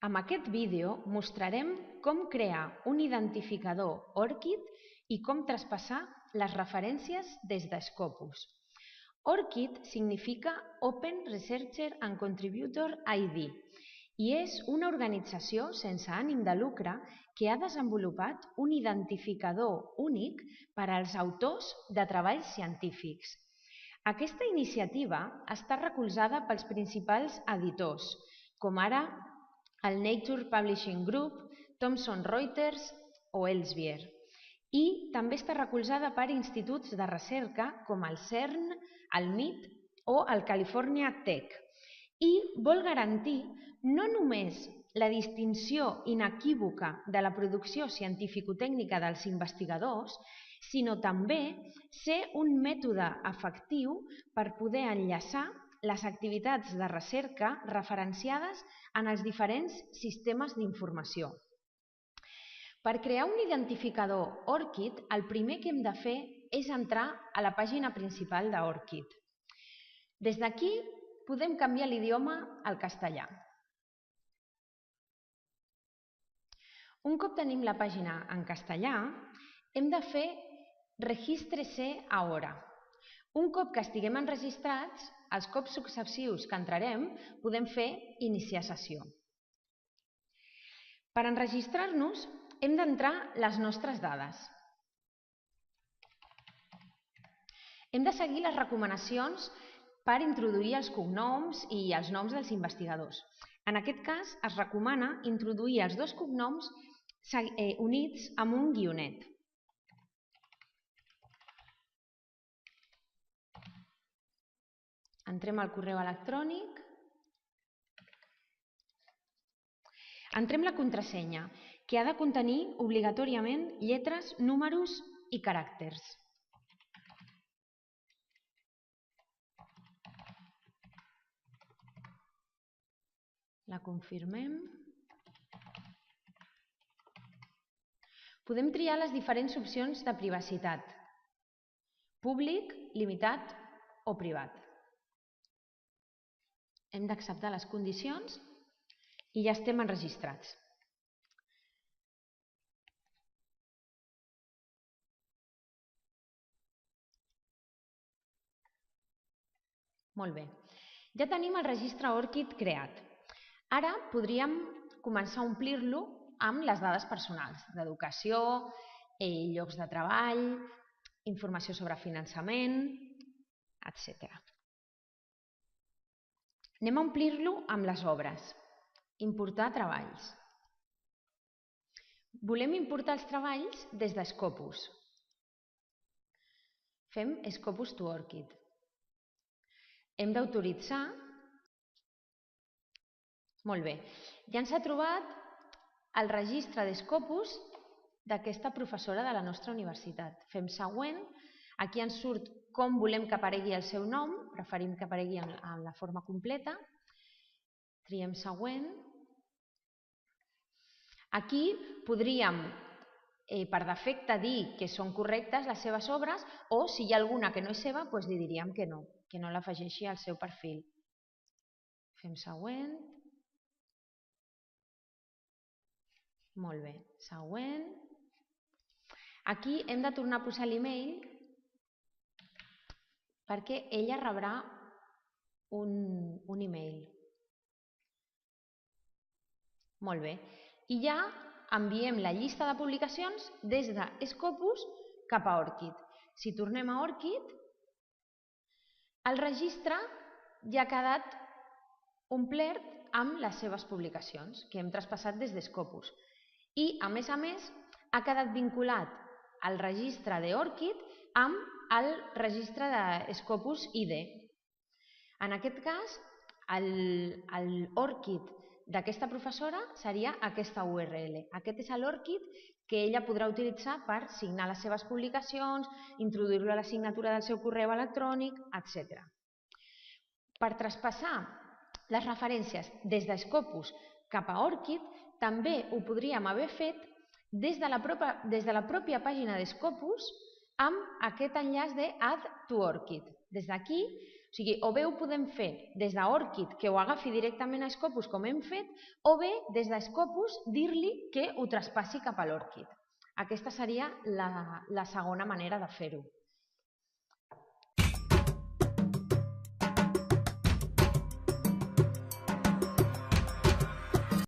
Amb aquest vídeo mostrarem com crear un identificador ORCID i com traspassar les referències des de Scopus. ORCID significa Open Researcher and Contributor ID i és una organització sense ànim de lucre que ha desenvolupat un identificador únic per als autors de treballs científics. Aquesta iniciativa està recolzada pels principals editors, com ara el Nature Publishing Group, Thomson Reuters o Elsevier. I també està recolzada per instituts de recerca com el CERN, el MIT o el California Tech. I vol garantir no només la distinció inequívoca de la producció científico-tècnica dels investigadors, sinó també ser un mètode efectiu per poder enllaçar les activitats de recerca referenciades en els diferents sistemes d'informació. Per crear un identificador ORCID, el primer que hem de fer és entrar a la pàgina principal d'ORCID. Des d'aquí podem canviar l'idioma al castellà. Un cop tenim la pàgina en castellà, hem de fer Regístrese ahora. Un cop que estiguem enregistrats, els cops successius que entrarem, podem fer Iniciar sessió. Per enregistrar-nos, hem d'entrar les nostres dades. Hem de seguir les recomanacions per introduir els cognoms i els noms dels investigadors. En aquest cas, es recomana introduir els dos cognoms units amb un guionet. Entrem al correu electrònic. Entrem la contrasenya, que ha de contenir obligatòriament lletres, números i caràcters. La confirmem. Podem triar les diferents opcions de privacitat: públic, limitat o privat. Hem d'acceptar les condicions i ja estem enregistrats. Molt bé. Ja tenim el registre ORCID creat. Ara podríem començar a omplir-lo amb les dades personals d'educació, llocs de treball, informació sobre finançament, etc. Anem a omplir-lo amb les obres. Importar treballs. Volem importar els treballs des de Scopus. Fem Scopus to ORCID. Hem d'autoritzar. Molt bé. Ja ens ha trobat el registre de Scopus d'aquesta professora de la nostra universitat. Fem següent. Aquí ens surt com volem que aparegui el seu nom. Preferim que aparegui en la forma completa. Triem següent. Aquí podríem, per defecte, dir que són correctes les seves obres o, si hi ha alguna que no és seva, doncs li diríem que no l'afegeixi al seu perfil. Fem següent. Molt bé. Següent. Aquí hem de tornar a posar l'email perquè ella rebrà un email. Molt bé. I ja enviem la llista de publicacions des de Scopus cap a ORCID. Si tornem a ORCID, el registre ja ha quedat omplert amb les seves publicacions que hem traspassat des de Scopus. I, a més, ha quedat vinculat el registre d'ORCID amb el registre de Scopus ID. En aquest cas, l'ORCID d'aquesta professora seria aquesta URL. Aquest és l'ORCID que ella podrà utilitzar per signar les seves publicacions, introduir-lo a la signatura del seu correu electrònic, etc. Per traspassar les referències des de Scopus cap a ORCID també ho podríem haver fet des de la pròpia pàgina de Scopus amb aquest enllaç de Add to ORCID. Des d'aquí O sigui, o bé ho podem fer des d'ORCID, que ho agafi directament a Scopus com hem fet, o bé des de Scopus dir-li que ho traspassi cap a l'ORCID. Aquesta seria la segona manera de fer-ho.